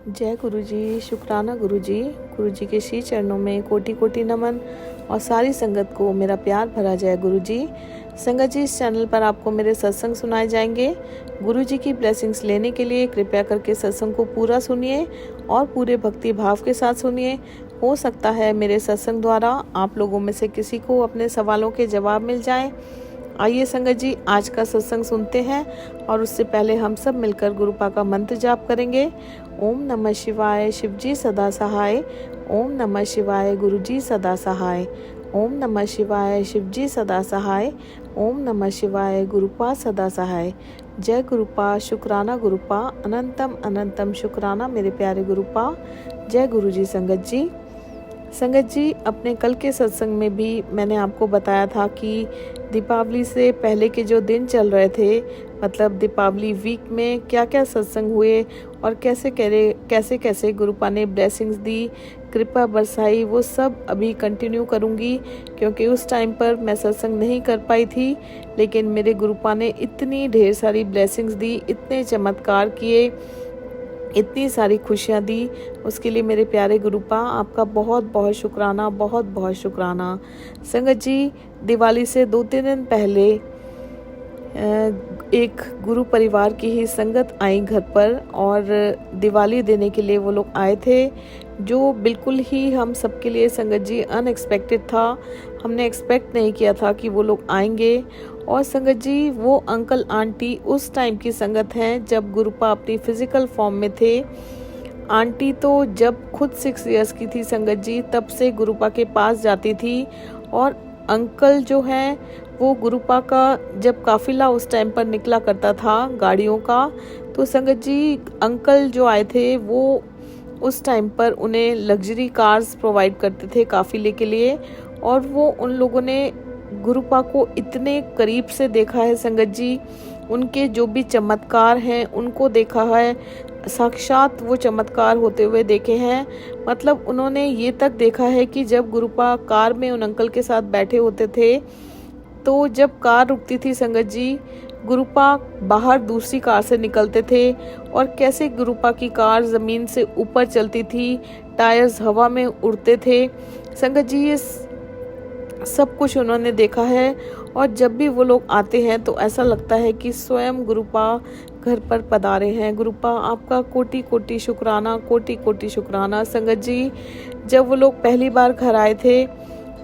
जय गुरु जी, शुक्राना गुरु जी के श्री चरणों में कोटि कोटि नमन और सारी संगत को मेरा प्यार भरा जय गुरु जी। संगत जी, इस चैनल पर आपको मेरे सत्संग सुनाए जाएंगे। गुरु जी की ब्लेसिंग्स लेने के लिए कृपया करके सत्संग को पूरा सुनिए और पूरे भक्ति भाव के साथ सुनिए। हो सकता है मेरे सत्संग द्वारा आप लोगों में से किसी को अपने सवालों के जवाब मिल जाए। आइए संगत जी, आज का सत्संग सुनते हैं और उससे पहले हम सब मिलकर गुरुपा का मंत्र जाप करेंगे। ओम नमः शिवाय, शिव जी सदा सहाय। ओम नमः शिवाय, गुरु जी सदा सहाय। ओम नमः शिवाय, शिव जी सदा सहाय। ओम नमः शिवाय, गुरुपा सदा सहाय। जय गुरुपा, शुक्राना गुरुपा, अनंतम अनंतम शुक्राना मेरे प्यारे गुरुपा। जय गुरु जी। संगत जी, अपने कल के सत्संग में भी मैंने आपको बताया था कि दीपावली से पहले के जो दिन चल रहे थे, मतलब दीपावली वीक में क्या क्या सत्संग हुए और कैसे कैसे गुरुपा ने ब्लेसिंग्स दी, कृपा बरसाई, वो सब अभी कंटिन्यू करूँगी क्योंकि उस टाइम पर मैं सत्संग नहीं कर पाई थी। लेकिन मेरे गुरुपा ने इतनी ढेर सारी ब्लेसिंग्स दी, इतने चमत्कार किए, इतनी सारी खुशियाँ दी। उसके लिए मेरे प्यारे गुरुपा आपका बहुत बहुत शुक्राना, बहुत बहुत शुक्राना। संगत जी, दिवाली से 2-3 दिन पहले एक गुरु परिवार की ही संगत आई घर पर और दिवाली देने के लिए वो लोग आए थे, जो बिल्कुल ही हम सबके लिए संगत जी अनएक्सपेक्टेड था। हमने एक्सपेक्ट नहीं किया था कि वो लोग आएंगे। और संगत जी, वो अंकल आंटी उस टाइम की संगत हैं जब गुरुपा अपनी फिजिकल फॉर्म में थे। आंटी तो जब खुद 6 इयर्स की थी संगत जी, तब से गुरुपा के पास जाती थी। और अंकल जो हैं वो गुरुपा का जब काफिला उस टाइम पर निकला करता था गाड़ियों का, तो संगत जी अंकल जो आए थे वो उस टाइम पर उन्हें लग्जरी कार्स प्रोवाइड करते थे काफिले के लिए। और वो उन लोगों ने गुरुपा को इतने करीब से देखा है संगत जी, उनके जो भी चमत्कार हैं उनको देखा है, साक्षात वो चमत्कार होते हुए देखे हैं। मतलब उन्होंने ये तक देखा है कि जब गुरुपा कार में उन अंकल के साथ बैठे होते थे, तो जब कार रुकती थी संगत जी, गुरुपा बाहर दूसरी कार से निकलते थे और कैसे गुरुपा की कार जमीन से ऊपर चलती थी, टायर्स हवा में उड़ते थे। संगत जी, ये सब कुछ उन्होंने देखा है। और जब भी वो लोग आते हैं तो ऐसा लगता है कि स्वयं गुरुपा घर पर पधारे हैं। गुरुपा आपका कोटि कोटि शुक्राना, कोटि कोटि शुक्राना। संगत जी, जब वो लोग पहली बार घर आए थे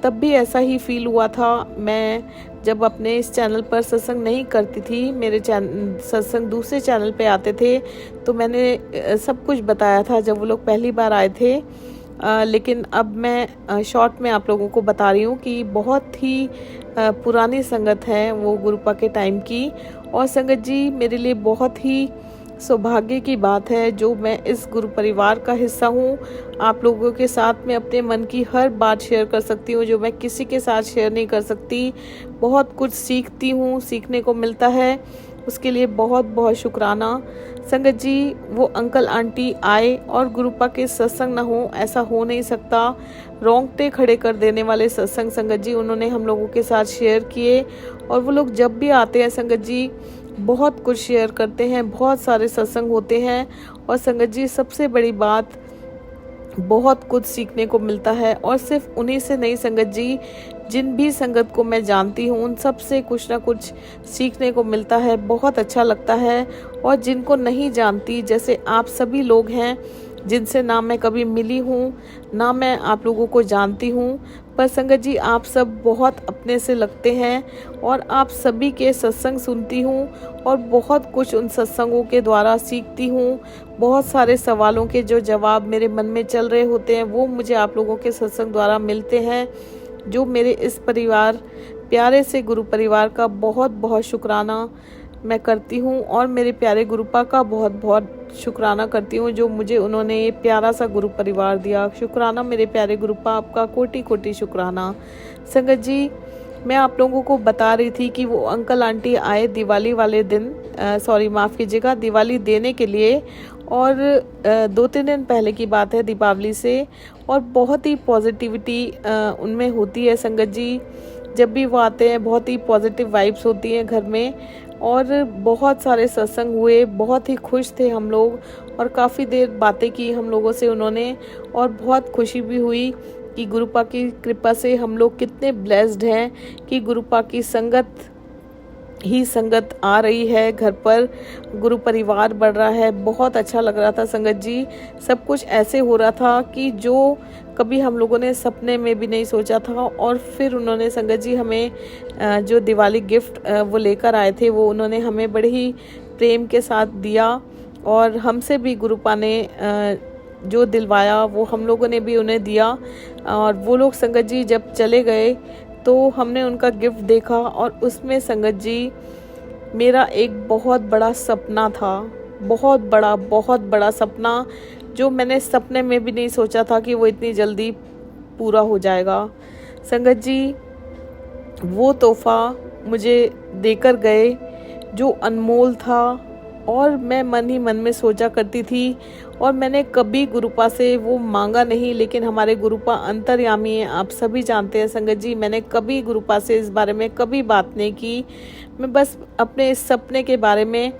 तब भी ऐसा ही फील हुआ था। मैं जब अपने इस चैनल पर सत्संग नहीं करती थी, मेरे सत्संग दूसरे चैनल पे आते थे, तो मैंने सब कुछ बताया था जब वो लोग पहली बार आए थे। लेकिन अब मैं शॉर्ट में आप लोगों को बता रही हूँ कि बहुत ही पुरानी संगत है वो गुरुपा के टाइम की। और संगत जी, मेरे लिए बहुत ही सौभाग्य की बात है जो मैं इस गुरु परिवार का हिस्सा हूँ। आप लोगों के साथ में अपने मन की हर बात शेयर कर सकती हूँ जो मैं किसी के साथ शेयर नहीं कर सकती। बहुत कुछ सीखती हूँ, सीखने को मिलता है, उसके लिए बहुत बहुत शुक्राना। संगत जी, वो अंकल आंटी आए और गुरुपा के सत्संग ना हो, ऐसा हो नहीं सकता। रोंगटे खड़े कर देने वाले सत्संग संगत जी उन्होंने हम लोगों के साथ शेयर किए। और वो लोग जब भी आते हैं संगत जी बहुत कुछ शेयर करते हैं, बहुत सारे सत्संग होते हैं। और संगत जी, सबसे बड़ी बात, बहुत कुछ सीखने को मिलता है। और सिर्फ उन्हीं से नहीं संगत जी, जिन भी संगत को मैं जानती हूँ उन सब से कुछ ना कुछ सीखने को मिलता है, बहुत अच्छा लगता है। और जिनको नहीं जानती, जैसे आप सभी लोग हैं जिनसे ना मैं कभी मिली हूँ ना मैं आप लोगों को जानती हूँ, पर संगत जी आप सब बहुत अपने से लगते हैं। और आप सभी के सत्संग सुनती हूँ और बहुत कुछ उन सत्संगों के द्वारा सीखती हूँ। बहुत सारे सवालों के जो जवाब मेरे मन में चल रहे होते हैं वो मुझे आप लोगों के सत्संग द्वारा मिलते हैं, जो मेरे इस परिवार, प्यारे से गुरु परिवार का बहुत बहुत शुक्राना मैं करती हूँ। और मेरे प्यारे गुरुपा का बहुत बहुत शुक्राना करती हूँ जो मुझे उन्होंने ये प्यारा सा गुरु परिवार दिया। शुक्राना मेरे प्यारे गुरुपा, आपका कोटि कोटि शुक्राना। संगत जी, मैं आप लोगों को बता रही थी कि वो अंकल आंटी आए दिवाली वाले दिन, माफ़ कीजिएगा, दिवाली देने के लिए। और 2-3 दिन पहले की बात है दीपावली से। और बहुत ही पॉजिटिविटी उनमें होती है संगत जी। जब भी वो आते हैं बहुत ही पॉजिटिव वाइब्स होती हैं घर में। और बहुत सारे सत्संग हुए, बहुत ही खुश थे हम लोग। और काफ़ी देर बातें की हम लोगों से उन्होंने, और बहुत खुशी भी हुई कि गुरुपा की कृपा से हम लोग कितने ब्लेस्ड हैं कि गुरुपा की संगत ही संगत आ रही है घर पर, गुरु परिवार बढ़ रहा है। बहुत अच्छा लग रहा था संगत जी। सब कुछ ऐसे हो रहा था कि जो कभी हम लोगों ने सपने में भी नहीं सोचा था। और फिर उन्होंने संगत जी हमें जो दिवाली गिफ्ट वो लेकर आए थे, वो उन्होंने हमें बड़े ही प्रेम के साथ दिया, और हमसे भी गुरुपा ने जो दिलवाया वो हम लोगों ने भी उन्हें दिया। और वो लोग संगत जी जब चले गए तो हमने उनका गिफ्ट देखा, और उसमें संगत जी मेरा एक बहुत बड़ा सपना था, बहुत बड़ा सपना, जो मैंने सपने में भी नहीं सोचा था कि वो इतनी जल्दी पूरा हो जाएगा। संगत जी वो तोहफा मुझे देकर गए जो अनमोल था, और मैं मन ही मन में सोचा करती थी, और मैंने कभी गुरुपा से वो मांगा नहीं, लेकिन हमारे गुरुपा अंतर्यामी हैं, आप सभी जानते हैं संगत जी। मैंने कभी गुरुपा से इस बारे में कभी बात नहीं की। मैं बस अपने इस सपने के बारे में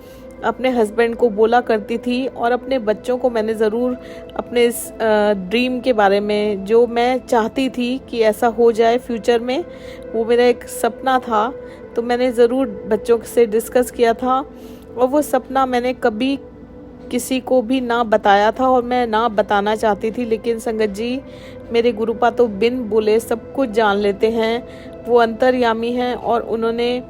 अपने हस्बैंड को बोला करती थी, और अपने बच्चों को मैंने ज़रूर अपने इस ड्रीम के बारे में, जो मैं चाहती थी कि ऐसा हो जाए फ्यूचर में, वो मेरा एक सपना था, तो मैंने ज़रूर बच्चों से डिस्कस किया था। और वो सपना मैंने कभी किसी को भी ना बताया था, और मैं ना बताना चाहती थी, लेकिन संगत जी मेरे गुरुपा तो बिन बोले सब कुछ जान लेते हैं, वो अंतर्यामी हैं, और उन्होंने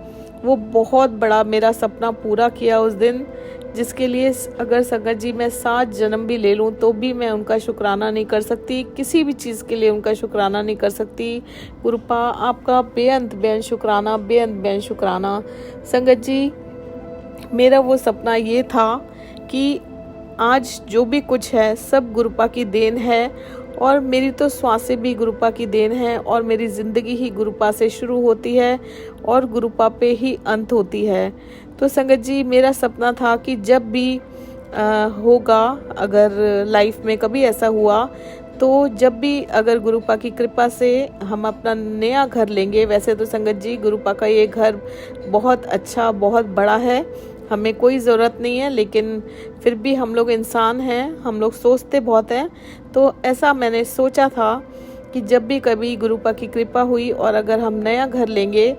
वो बहुत बड़ा मेरा सपना पूरा किया उस दिन, जिसके लिए अगर संगत जी मैं 7 जन्म भी ले लूँ तो भी मैं उनका शुक्राना नहीं कर सकती, किसी भी चीज़ के लिए उनका शुक्राना नहीं कर सकती। गुरुपा आपका बेअंत शुक्राना। संगत जी मेरा वो सपना ये था कि आज जो भी कुछ है सब गुरुपा की देन है, और मेरी तो श्वासें भी गुरुपा की देन है, और मेरी ज़िंदगी ही गुरुपा से शुरू होती है और गुरुपा पे ही अंत होती है। तो संगत जी मेरा सपना था कि जब भी होगा, अगर लाइफ में कभी ऐसा हुआ, तो जब भी अगर गुरुपा की कृपा से हम अपना नया घर लेंगे, वैसे तो संगत जी गुरुपा का ये घर बहुत अच्छा बहुत बड़ा है, हमें कोई ज़रूरत नहीं है, लेकिन फिर भी हम लोग इंसान हैं, हम लोग सोचते बहुत हैं। तो ऐसा मैंने सोचा था कि जब भी कभी गुरुपा की कृपा हुई और अगर हम नया घर लेंगे,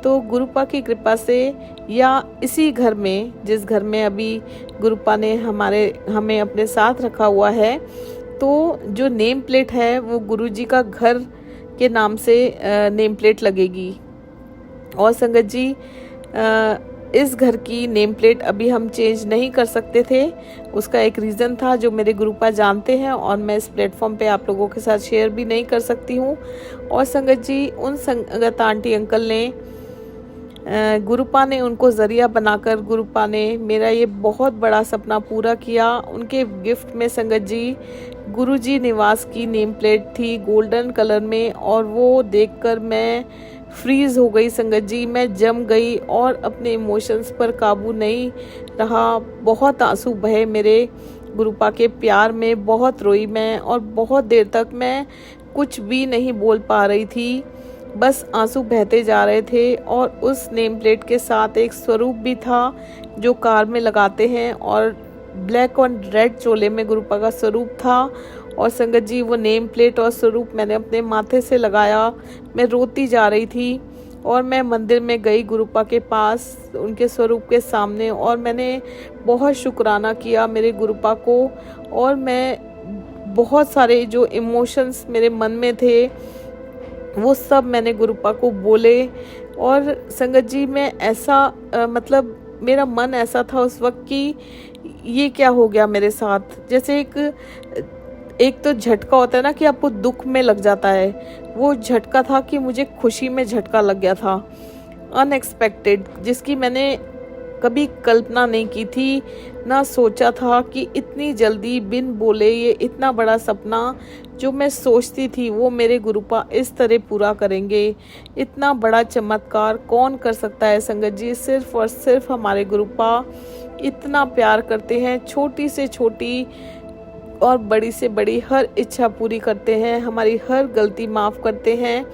तो गुरुपा की कृपा से या इसी घर में, जिस घर में अभी गुरुपा ने हमें अपने साथ रखा हुआ है, तो जो नेम प्लेट है वो गुरुजी का घर के नाम से नेम प्लेट लगेगी। और संगत जी इस घर की नेम प्लेट अभी हम चेंज नहीं कर सकते थे, उसका एक रीज़न था जो मेरे गुरुपा जानते हैं, और मैं इस प्लेटफॉर्म पे आप लोगों के साथ शेयर भी नहीं कर सकती हूँ। और संगत जी उन संगत आंटी अंकल ने, गुरुपा ने उनको ज़रिया बनाकर गुरुपा ने मेरा ये बहुत बड़ा सपना पूरा किया। उनके गिफ्ट में संगत जी गुरुजी निवास की नेम प्लेट थी गोल्डन कलर में, और वो देखकर मैं फ्रीज हो गई संगत जी, मैं जम गई और अपने इमोशंस पर काबू नहीं रहा। बहुत आंसू बहे मेरे गुरुपा के प्यार में, बहुत रोई मैं, और बहुत देर तक मैं कुछ भी नहीं बोल पा रही थी, बस आंसू बहते जा रहे थे। और उस नेम प्लेट के साथ एक स्वरूप भी था जो कार में लगाते हैं, और ब्लैक और रेड चोले में गुरुपा का स्वरूप था। और संगत जी वो नेम प्लेट और स्वरूप मैंने अपने माथे से लगाया, मैं रोती जा रही थी, और मैं मंदिर में गई गुरुपा के पास उनके स्वरूप के सामने, और मैंने बहुत शुक्राना किया मेरे गुरुपा को। और मैं बहुत सारे जो इमोशंस मेरे मन में थे वो सब मैंने गुरुपा को बोले। और संगत जी मैं ऐसा मतलब मेरा मन ऐसा था उस वक्त कि ये क्या हो गया मेरे साथ, जैसे एक तो झटका होता है ना कि आपको दुख में लग जाता है, वो झटका था कि मुझे खुशी में झटका लग गया था, अनएक्सपेक्टेड, जिसकी मैंने कभी कल्पना नहीं की थी, ना सोचा था कि इतनी जल्दी बिन बोले ये इतना बड़ा सपना जो मैं सोचती थी वो मेरे गुरुपा इस तरह पूरा करेंगे। इतना बड़ा चमत्कार कौन कर सकता है संगत जी, सिर्फ और सिर्फ हमारे गुरुपा इतना प्यार करते हैं, छोटी से छोटी और बड़ी से बड़ी हर इच्छा पूरी करते हैं, हमारी हर गलती माफ़ करते हैं,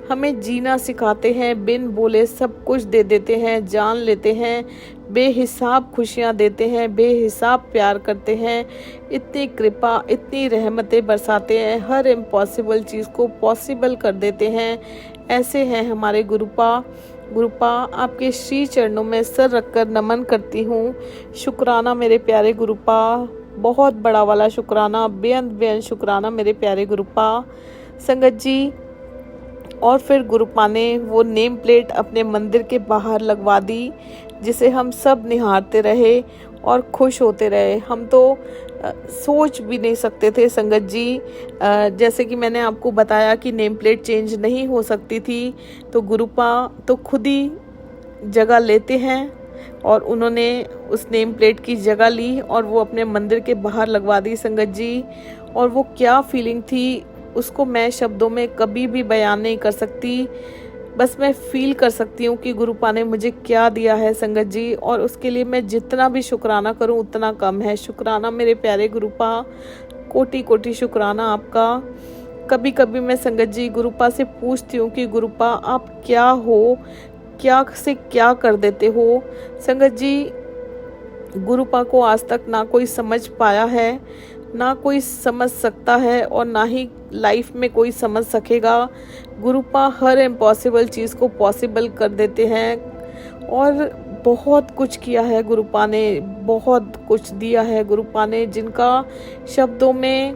हमें जीना सिखाते हैं, बिन बोले सब कुछ दे देते हैं, जान लेते हैं, बेहिसाब खुशियाँ देते हैं, बेहिसाब प्यार करते हैं, इतनी कृपा इतनी रहमतें बरसाते हैं, हर इम्पॉसिबल चीज़ को पॉसिबल कर देते हैं। ऐसे हैं हमारे गुरुपा। गुरुपा, आपके श्री चरणों में सर रखकर नमन करती हूँ। शुक्राना मेरे प्यारे गुरुपा, बहुत बड़ा वाला शुक्राना, बेअंत बेअंत शुक्राना मेरे प्यारे गुरुपा। संगत जी, और फिर गुरुपा ने वो नेम प्लेट अपने मंदिर के बाहर लगवा दी, जिसे हम सब निहारते रहे और खुश होते रहे। हम तो सोच भी नहीं सकते थे संगत जी, जैसे कि मैंने आपको बताया कि नेम प्लेट चेंज नहीं हो सकती थी, तो गुरुपा तो खुद ही जगह लेते हैं और उन्होंने उस नेम प्लेट की जगह ली और वो अपने मंदिर के बाहर लगवा दी संगत जी। और वो क्या फीलिंग थी उसको मैं शब्दों में कभी भी बयान नहीं कर सकती, बस मैं फील कर सकती हूँ कि गुरुपा ने मुझे क्या दिया है संगत जी, और उसके लिए मैं जितना भी शुक्राना करूँ उतना कम है। शुक्राना मेरे प्यारे गुरुपा, कोटि कोटि शुक्राना आपका। कभी कभी मैं संगत जी गुरुपा से पूछती हूँ कि गुरुपा आप क्या हो, क्या से क्या कर देते हो। संगत जी, गुरुपा को आज तक ना कोई समझ पाया है, ना कोई समझ सकता है और ना ही लाइफ में कोई समझ सकेगा। गुरुपा हर इम्पॉसिबल चीज़ को पॉसिबल कर देते हैं और बहुत कुछ किया है गुरुपा ने, बहुत कुछ दिया है गुरुपा ने, जिनका शब्दों में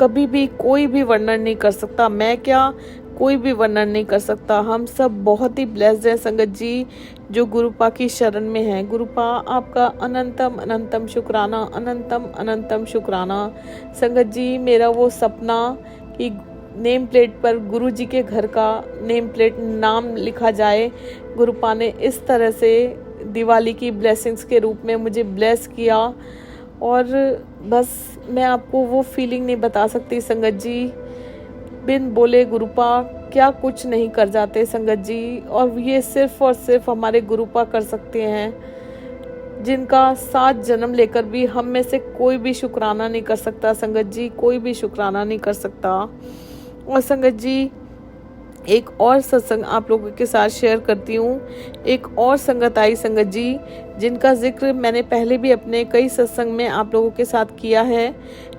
कभी भी कोई भी वर्णन नहीं कर सकता। मैं क्या, कोई भी वर्णन नहीं कर सकता। हम सब बहुत ही ब्लेस्ड हैं संगत जी, जो गुरुपा की शरण में हैं। गुरुपा आपका अनंतम अनंतम शुक्राना, अनंतम अनंतम शुक्राना। संगत जी, मेरा वो सपना कि नेम प्लेट पर गुरु जी के घर का नेम प्लेट नाम लिखा जाए, गुरुपा ने इस तरह से दिवाली की ब्लेसिंग्स के रूप में मुझे ब्लेस किया। और बस मैं आपको वो फीलिंग नहीं बता सकती संगत जी, बिन बोले गुरुपा क्या कुछ नहीं कर जाते संगत जी, और ये सिर्फ और सिर्फ हमारे गुरुपा कर सकते हैं, जिनका 7 जन्म लेकर भी हम में से कोई भी शुक्राना नहीं कर सकता संगत जी, कोई भी शुक्राना नहीं कर सकता। और संगत जी, एक और सत्संग आप लोगों के साथ शेयर करती हूँ। एक और संगत आई संगत जी, जिनका जिक्र मैंने पहले भी अपने कई सत्संग में आप लोगों के साथ किया है,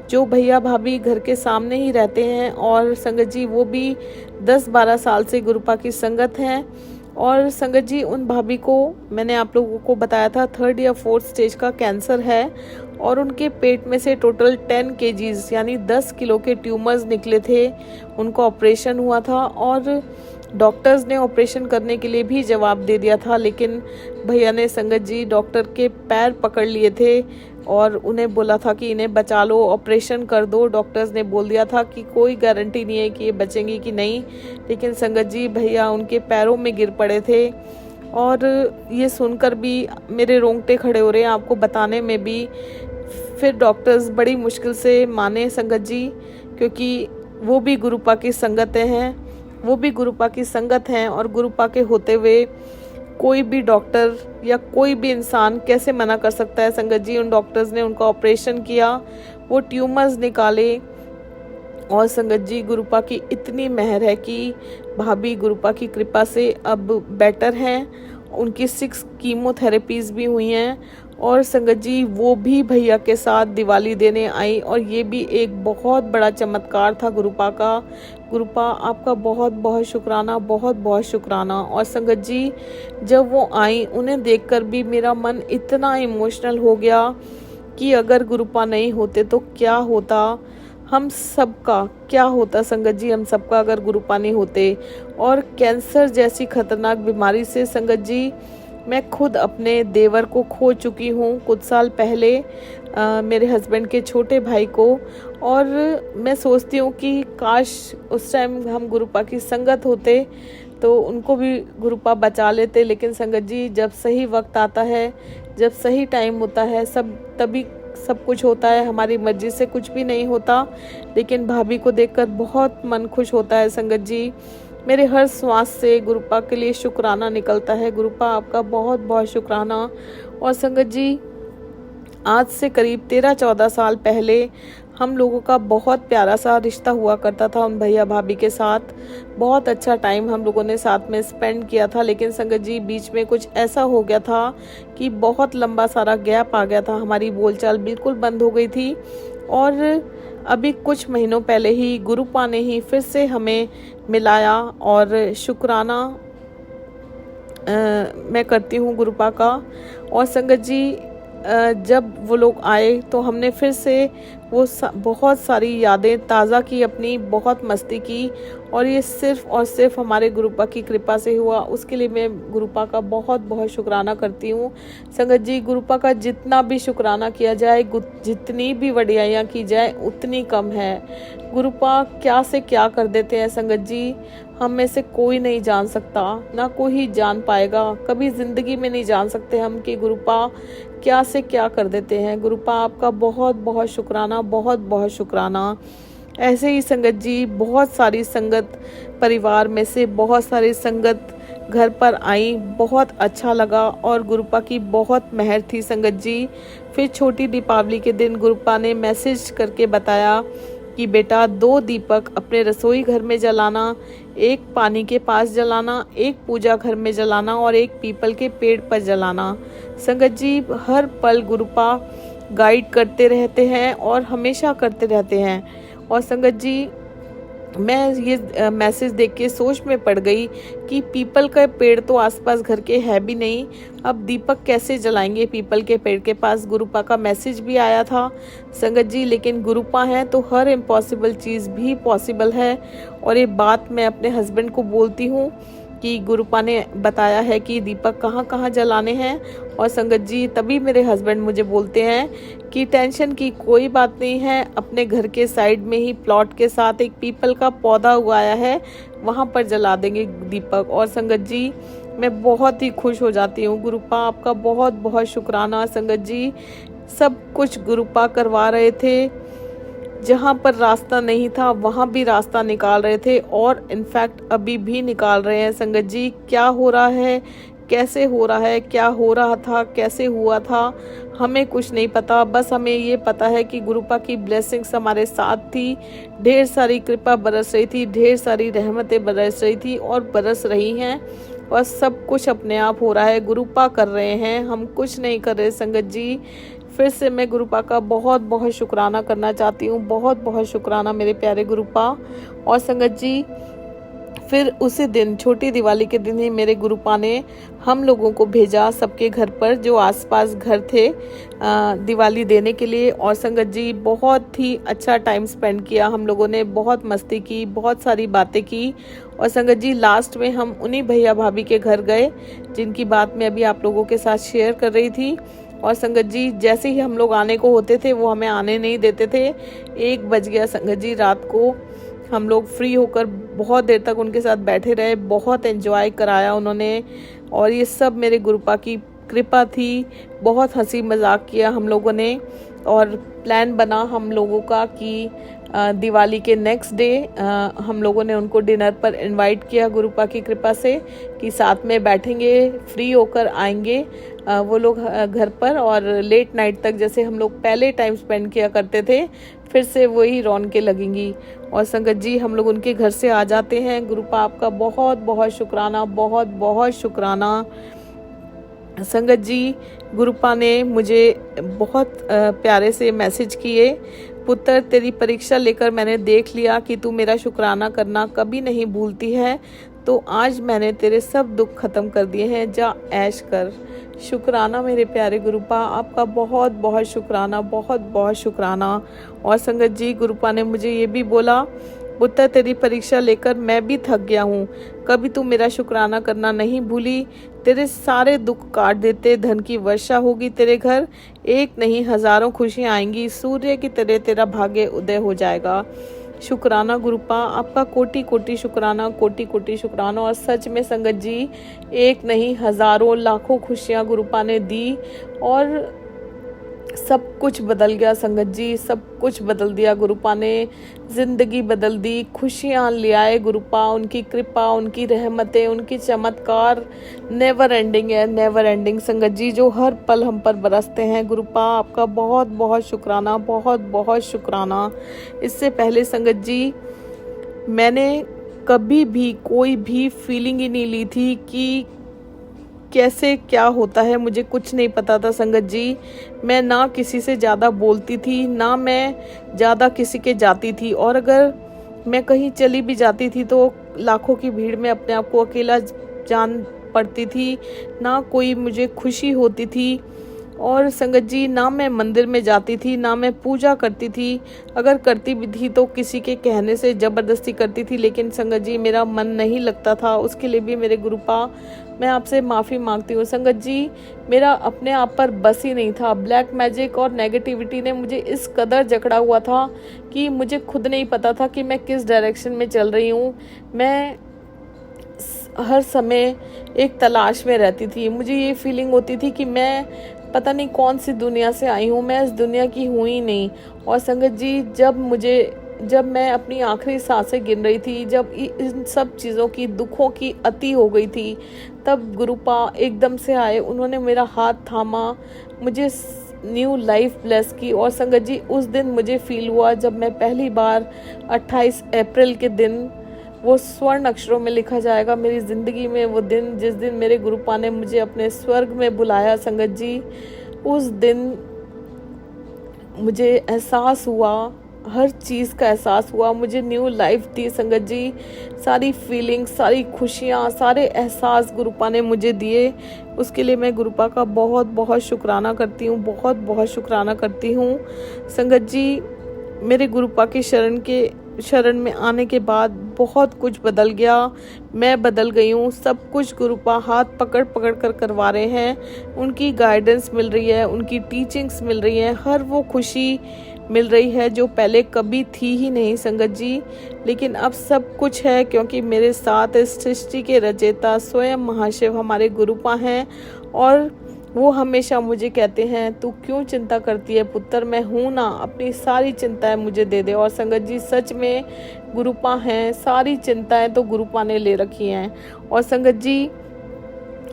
जो भैया भाभी घर के सामने ही रहते हैं और संगत जी वो भी 10-12 साल से गुरुपा की संगत हैं। और संगत जी, उन भाभी को मैंने आप लोगों को बताया था 3rd या 4th स्टेज का कैंसर है और उनके पेट में से टोटल 10 kgs यानी 10 किलो के ट्यूमर्स निकले थे। उनका ऑपरेशन हुआ था और डॉक्टर्स ने ऑपरेशन करने के लिए भी जवाब दे दिया था, लेकिन भैया ने संगत जी डॉक्टर के पैर पकड़ लिए थे और उन्हें बोला था कि इन्हें बचा लो, ऑपरेशन कर दो। डॉक्टर्स ने बोल दिया था कि कोई गारंटी नहीं है कि ये बचेंगी कि नहीं, लेकिन संगत जी भैया उनके पैरों में गिर पड़े थे। और ये सुनकर भी मेरे रोंगटे खड़े हो रहे हैं, आपको बताने में भी। फिर डॉक्टर्स बड़ी मुश्किल से माने संगत जी, क्योंकि वो भी गुरुपा की संगत हैं, वो भी गुरुपा की संगत हैं, और गुरुपा के होते हुए कोई भी डॉक्टर या कोई भी इंसान कैसे मना कर सकता है संगत जी। उन डॉक्टर्स ने उनका ऑपरेशन किया, वो ट्यूमर्स निकाले, और संगत जी गुरुपा की इतनी मेहर है कि भाभी गुरुपा की कृपा से अब बेटर हैं। उनकी 6 कीमोथेरेपीज भी हुई हैं, और संगत जी वो भी भैया के साथ दिवाली देने आई, और ये भी एक बहुत बड़ा चमत्कार था गुरुपा का। गुरुपा आपका बहुत बहुत शुक्राना, बहुत बहुत शुक्राना। और संगत जी, जब वो आई उन्हें देखकर भी मेरा मन इतना इमोशनल हो गया कि अगर गुरुपा नहीं होते तो क्या होता, हम सबका क्या होता संगत जी, हम सबका अगर गुरुपा नहीं होते। और कैंसर जैसी खतरनाक बीमारी से संगत जी मैं खुद अपने देवर को खो चुकी हूँ कुछ साल पहले, मेरे हस्बैंड के छोटे भाई को। और मैं सोचती हूँ कि काश उस टाइम हम गुरुपा की संगत होते तो उनको भी गुरुपा बचा लेते। लेकिन संगत जी, जब सही वक्त आता है, जब सही टाइम होता है, तभी सब कुछ होता है। हमारी मर्जी से कुछ भी नहीं होता, लेकिन भाभी को देखकर बहुत मन खुश होता है संगत जी। मेरे हर श्वास से गुरुपा के लिए शुक्राना निकलता है। गुरुपा आपका बहुत बहुत शुक्राना। और संगत जी, आज से करीब 13-14 साल पहले हम लोगों का बहुत प्यारा सा रिश्ता हुआ करता था उन भैया भाभी के साथ। बहुत अच्छा टाइम हम लोगों ने साथ में स्पेंड किया था, लेकिन संगत जी बीच में कुछ ऐसा हो गया था कि बहुत लंबा सारा गैप आ गया था, हमारी बोलचाल बिल्कुल बंद हो गई थी। और अभी कुछ महीनों पहले ही गुरुपा ने ही फिर से हमें मिलाया और शुक्राना मैं करती हूँ गुरुपा का। और संगत जी जब वो लोग आए तो हमने फिर से वो बहुत सारी यादें ताज़ा की, अपनी बहुत मस्ती की, और ये सिर्फ और सिर्फ हमारे गुरुपा की कृपा से हुआ। उसके लिए मैं गुरुपा का बहुत बहुत शुक्राना करती हूँ। संगत जी गुरुपा का जितना भी शुक्राना किया जाए, जितनी भी वडियाइयाँ की जाए उतनी कम है। गुरुपा क्या से क्या कर देते हैं संगत जी, हम में से कोई नहीं जान सकता, ना कोई जान पाएगा, कभी ज़िंदगी में नहीं जान सकते हम कि गुरुपा क्या से क्या कर देते हैं। गुरुपा आपका बहुत बहुत शुक्राना, बहुत बहुत शुक्राना। ऐसे ही संगत जी बहुत सारी संगत परिवार में से बहुत सारी संगत घर पर आई, बहुत अच्छा लगा और गुरुपा की बहुत मेहर थी संगत जी। फिर छोटी दीपावली के दिन गुरुपा ने मैसेज करके बताया कि बेटा 2 दीपक अपने रसोई घर में जलाना, एक पानी के पास जलाना, एक पूजा घर में जलाना और एक पीपल के पेड़ पर जलाना। संगत जी हर पल गुरुपा गाइड करते रहते हैं और हमेशा करते रहते हैं। और संगत जी मैं ये मैसेज देख के सोच में पड़ गई कि पीपल का पेड़ तो आसपास घर के है भी नहीं, अब दीपक कैसे जलाएंगे पीपल के पेड़ के पास। गुरुपा का मैसेज भी आया था संगत जी, लेकिन गुरुपा है तो हर इम्पॉसिबल चीज़ भी पॉसिबल है। और ये बात मैं अपने हस्बैंड को बोलती हूँ कि गुरुपा ने बताया है कि दीपक कहाँ कहाँ जलाने हैं। और संगत जी तभी मेरे हस्बैंड मुझे बोलते हैं कि टेंशन की कोई बात नहीं है, अपने घर के साइड में ही प्लॉट के साथ एक पीपल का पौधा उगाया है, वहाँ पर जला देंगे दीपक। और संगत जी मैं बहुत ही खुश हो जाती हूँ। गुरुपा आपका बहुत बहुत शुक्राना। संगत जी सब कुछ गुरुपा करवा रहे थे, जहाँ पर रास्ता नहीं था वहाँ भी रास्ता निकाल रहे थे और इनफैक्ट अभी भी निकाल रहे हैं। संगत जी क्या हो रहा है, कैसे हो रहा है, क्या हो रहा था, कैसे हुआ था, हमें कुछ नहीं पता। बस हमें ये पता है कि गुरुपा की ब्लेसिंग्स हमारे साथ थी, ढेर सारी कृपा बरस रही थी, ढेर सारी रहमतें बरस रही थी और बरस रही हैं। और सब कुछ अपने आप हो रहा है, गुरुपा कर रहे हैं, हम कुछ नहीं कर रहे। संगत जी फिर से मैं गुरुपा का बहुत बहुत शुक्राना करना चाहती हूँ, बहुत बहुत शुक्राना मेरे प्यारे गुरुपा। और संगत जी फिर उसी दिन छोटी दिवाली के दिन ही मेरे गुरुपा ने हम लोगों को भेजा सबके घर पर जो आसपास घर थे दिवाली देने के लिए। और संगत जी बहुत ही अच्छा टाइम स्पेंड किया हम लोगों ने, बहुत मस्ती की, बहुत सारी बातें की। और संगत जी लास्ट में हम उन्हीं भैया भाभी के घर गए जिनकी बात मैं अभी आप लोगों के साथ शेयर कर रही थी। और संगत जी जैसे ही हम लोग आने को होते थे वो हमें आने नहीं देते थे। 1 बज गया संगत जी रात को, हम लोग फ्री होकर बहुत देर तक उनके साथ बैठे रहे, बहुत एंजॉय कराया उन्होंने। और ये सब मेरे गुरुपा की कृपा थी, बहुत हंसी मजाक किया हम लोगों ने। और प्लान बना हम लोगों का कि दिवाली के नेक्स्ट डे हम लोगों ने उनको डिनर पर इनवाइट किया गुरुपा की कृपा से कि साथ में बैठेंगे, फ्री होकर आएंगे वो लोग घर पर। और लेट नाइट तक जैसे हम लोग पहले टाइम स्पेंड किया करते थे फिर से वही रौनकें लगेंगी। और संगत जी हम लोग उनके घर से आ जाते हैं। गुरुपा आपका बहुत बहुत शुक्राना, बहुत बहुत शुक्राना। संगत जी गुरुपा ने मुझे बहुत प्यारे से मैसेज किए, पुत्र तेरी परीक्षा लेकर मैंने देख लिया कि तू मेरा शुक्राना करना कभी नहीं भूलती है, तो आज मैंने तेरे सब दुख खत्म कर दिए हैं, जा ऐश कर। शुक्राना मेरे प्यारे गुरुपा, आपका बहुत बहुत शुक्राना, बहुत बहुत शुक्राना। और संगत जी गुरुपा ने मुझे ये भी बोला, पुत्र तेरी परीक्षा लेकर मैं भी थक गया हूँ, कभी तू मेरा शुक्राना करना नहीं भूली, तेरे सारे दुख काट देते, धन की वर्षा होगी तेरे घर, एक नहीं हजारों खुशियाँ आएंगी, सूर्य की तरह तेरा भाग्य उदय हो जाएगा। शुक्राना गुरुपा, आपका कोटि कोटि शुक्राना, कोटि कोटि शुक्राना। और सच में संगत जी एक नहीं हजारों लाखों खुशियाँ गुरुपा ने दी। और सब कुछ बदल गया संगत जी, सब कुछ बदल दिया। गुरुपा ने ज़िंदगी बदल दी, खुशियाँ ले आए गुरुपा। उनकी कृपा, उनकी रहमतें, उनकी चमत्कार नेवर एंडिंग है, नेवर एंडिंग संगत जी, जो हर पल हम पर बरसते हैं। गुरुपा आपका बहुत बहुत शुक्राना, बहुत बहुत शुक्राना। इससे पहले संगत जी मैंने कभी भी कोई भी फीलिंग ही नहीं ली थी कि कैसे क्या होता है, मुझे कुछ नहीं पता था संगत जी। मैं ना किसी से ज़्यादा बोलती थी, ना मैं ज़्यादा किसी के जाती थी, और अगर मैं कहीं चली भी जाती थी तो लाखों की भीड़ में अपने आप को अकेला जान पड़ती थी, ना कोई मुझे खुशी होती थी। और संगत जी ना मैं मंदिर में जाती थी, ना मैं पूजा करती थी, अगर करती भी थी तो किसी के कहने से ज़बरदस्ती करती थी। लेकिन संगत जी मेरा मन नहीं लगता था, उसके लिए भी मेरे गुरुपा मैं आपसे माफ़ी मांगती हूँ। संगत जी मेरा अपने आप पर बस ही नहीं था। ब्लैक मैजिक और नेगेटिविटी ने मुझे इस कदर जकड़ा हुआ था कि मुझे खुद नहीं पता था कि मैं किस डायरेक्शन में चल रही हूँ। मैं हर समय एक तलाश में रहती थी। मुझे ये फीलिंग होती थी कि मैं पता नहीं कौन सी दुनिया से आई हूँ, मैं इस दुनिया की हूँ ही नहीं। और संगत जी जब मैं अपनी आखिरी सांसें गिन रही थी, जब इन सब चीज़ों की, दुखों की अति हो गई थी, तब गुरुपा एकदम से आए, उन्होंने मेरा हाथ थामा, मुझे न्यू लाइफ ब्लेस की। और संगत जी उस दिन मुझे फील हुआ जब मैं पहली बार 28 अप्रैल के दिन, वो स्वर्ण अक्षरों में लिखा जाएगा मेरी ज़िंदगी में, वो दिन जिस दिन मेरे गुरुपा ने मुझे अपने स्वर्ग में बुलाया संगत जी, उस दिन मुझे एहसास हुआ, हर चीज़ का एहसास हुआ। मुझे न्यू लाइफ दी संगत जी, सारी फीलिंग्स, सारी खुशियाँ, सारे एहसास गुरुपा ने मुझे दिए। उसके लिए मैं गुरुपा का बहुत बहुत शुक्राना करती हूँ, बहुत बहुत शुक्राना करती हूँ। संगत जी मेरे गुरुपा की शरण में आने के बाद बहुत कुछ बदल गया, मैं बदल गई हूँ। सब कुछ गुरुपा हाथ पकड़ पकड़ कर करवा रहे हैं, उनकी गाइडेंस मिल रही है, उनकी टीचिंग्स मिल रही हैं, हर वो खुशी मिल रही है जो पहले कभी थी ही नहीं संगत जी। लेकिन अब सब कुछ है क्योंकि मेरे साथ इस सृष्टि के रचयिता स्वयं महाशिव हमारे गुरुपा हैं, और वो हमेशा मुझे कहते हैं तू क्यों चिंता करती है पुत्र, मैं हूँ ना, अपनी सारी चिंताएं मुझे दे दे। और संगत जी सच में गुरुपा हैं, सारी चिंताएं तो गुरुपा ने ले रखी हैं। और संगत जी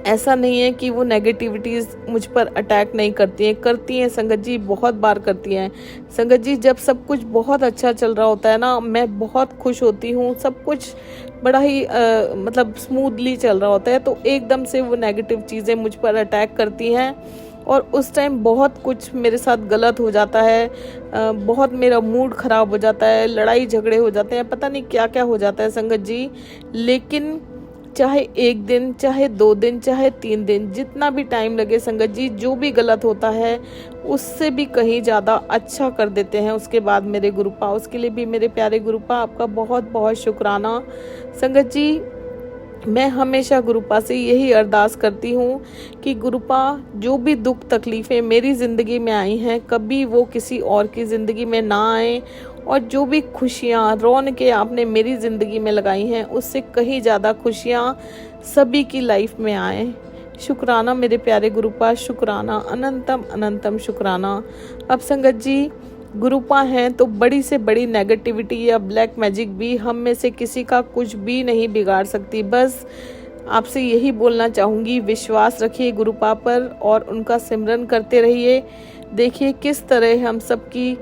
ऐसा नहीं है कि वो नेगेटिविटीज़ मुझ पर अटैक नहीं करती हैं संगत जी, बहुत बार करती हैं संगत जी। जब सब कुछ बहुत अच्छा चल रहा होता है ना, मैं बहुत खुश होती हूँ, सब कुछ बड़ा ही मतलब स्मूथली चल रहा होता है, तो एकदम से वो नेगेटिव चीज़ें मुझ पर अटैक करती हैं, और उस टाइम बहुत कुछ मेरे साथ गलत हो जाता है, बहुत मेरा मूड ख़राब हो जाता है, लड़ाई झगड़े हो जाते हैं, पता नहीं क्या क्या हो जाता है संगत जी। लेकिन चाहे 1 दिन, चाहे 2 दिन, चाहे 3 दिन, जितना भी टाइम लगे संगत जी, जो भी गलत होता है उससे भी कहीं ज़्यादा अच्छा कर देते हैं उसके बाद मेरे गुरुपा। उसके लिए भी मेरे प्यारे गुरुपा आपका बहुत बहुत शुक्राना संगत जी। मैं हमेशा गुरुपा से यही अरदास करती हूँ कि गुरुपा जो भी दुख तकलीफ़ें मेरी ज़िंदगी में आई हैं, कभी वो किसी और की ज़िंदगी में ना आए, और जो भी खुशियाँ रौनकें आपने मेरी ज़िंदगी में लगाई हैं, उससे कहीं ज़्यादा खुशियाँ सभी की लाइफ में आए। शुक्राना मेरे प्यारे गुरुपा, शुक्राना, अनंतम अनंतम शुक्राना। अब संगत जी गुरुपा हैं तो बड़ी से बड़ी नेगेटिविटी या ब्लैक मैजिक भी हम में से किसी का कुछ भी नहीं बिगाड़ सकती। बस आपसे यही बोलना चाहूँगी, विश्वास रखिए गुरुपा पर और उनका सिमरन करते रहिए। देखिए किस तरह हम सबकी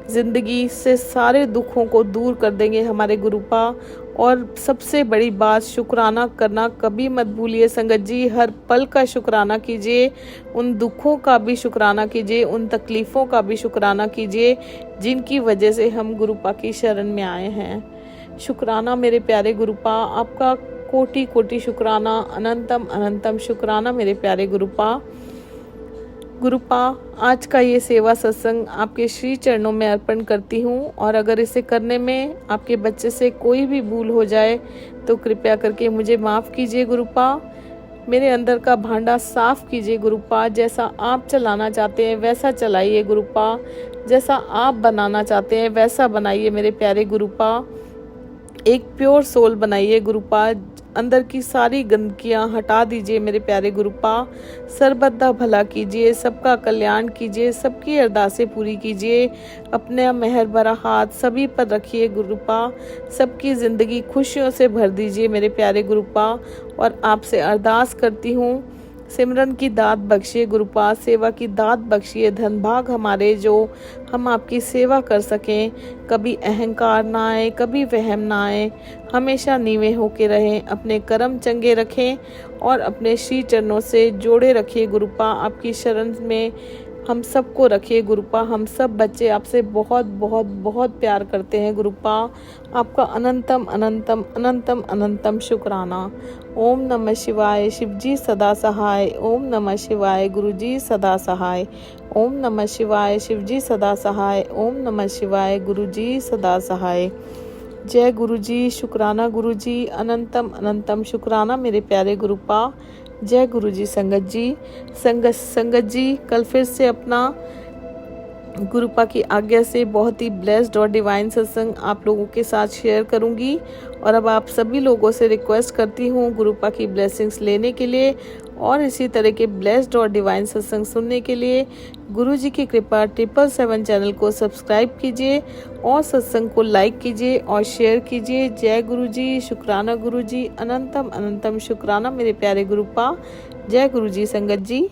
ज़िंदगी से सारे दुखों को दूर कर देंगे हमारे गुरुपा। और सबसे बड़ी बात, शुक्राना करना कभी मत भूलिए संगत जी, हर पल का शुक्राना कीजिए, उन दुखों का भी शुक्राना कीजिए, उन तकलीफ़ों का भी शुक्राना कीजिए जिनकी वजह से हम गुरुपा की शरण में आए हैं। शुक्राना मेरे प्यारे गुरुपा, आपका कोटि कोटि शुक्राना, अनंतम अनंतम शुक्राना मेरे प्यारे गुरुपा। गुरुपा आज का ये सेवा सत्संग आपके श्री चरणों में अर्पण करती हूँ, और अगर इसे करने में आपके बच्चे से कोई भी भूल हो जाए तो कृपया करके मुझे माफ़ कीजिए गुरुपा। मेरे अंदर का भांडा साफ कीजिए गुरुपा, जैसा आप चलाना चाहते हैं वैसा चलाइए गुरुपा, जैसा आप बनाना चाहते हैं वैसा बनाइए मेरे प्यारे गुरुपा। एक प्योर सोल बनाइए गुरुपा, अंदर की सारी गंदगियां हटा दीजिए मेरे प्यारे गुरुपा। सर्वदा भला कीजिए, सबका कल्याण कीजिए, सबकी अरदासें पूरी कीजिए। अपने मेहर भरा हाथ सभी पर रखिए गुरुपा। सबकी ज़िंदगी खुशियों से भर दीजिए मेरे प्यारे गुरुपा। और आपसे अरदास करती हूँ, सिमरन की दात बख्शिए गुरुपा, सेवा की दात बख्शिए, धन भाग हमारे जो हम आपकी सेवा कर सकें। कभी अहंकार ना आए, कभी वहम ना आए, हमेशा नीवे होके रहें, अपने कर्म चंगे रखें और अपने श्री चरणों से जोड़े रखिए गुरुपा। आपकी शरण में हम सबको रखिए गुरुपा। हम सब बच्चे आपसे बहुत बहुत बहुत प्यार करते हैं गुरुपा। आपका अनंतम अनंतम अनंतम अनंतम शुक्राना। ओम नमः शिवाय, शिवजी सदा सहाय। ओम नमः शिवाय, गुरुजी सदा सहाय। ओम नमः शिवाय, शिवजी सदा सहाय। ओम नमः शिवाय, गुरुजी सदा सहाय। जय गुरुजी, शुक्राना गुरुजी, अनंतम अनंतम शुक्राना मेरे प्यारे गुरुपा। जय गुरुजी। संगत जी कल फिर से अपना गुरुपा की आज्ञा से बहुत ही ब्लेस्ड और डिवाइन सत्संग आप लोगों के साथ शेयर करूंगी। और अब आप सभी लोगों से रिक्वेस्ट करती हूँ गुरुपा की ब्लेसिंग्स लेने के लिए और इसी तरह के ब्लेस्ड और डिवाइन सत्संग सुनने के लिए गुरुजी की कृपा 777 चैनल को सब्सक्राइब कीजिए और सत्संग को लाइक कीजिए और शेयर कीजिए। जय गुरुजी, शुक्राना गुरुजी, अनंतम अनंतम शुक्राना मेरे प्यारे गुरुपा। जय गुरुजी संगत जी।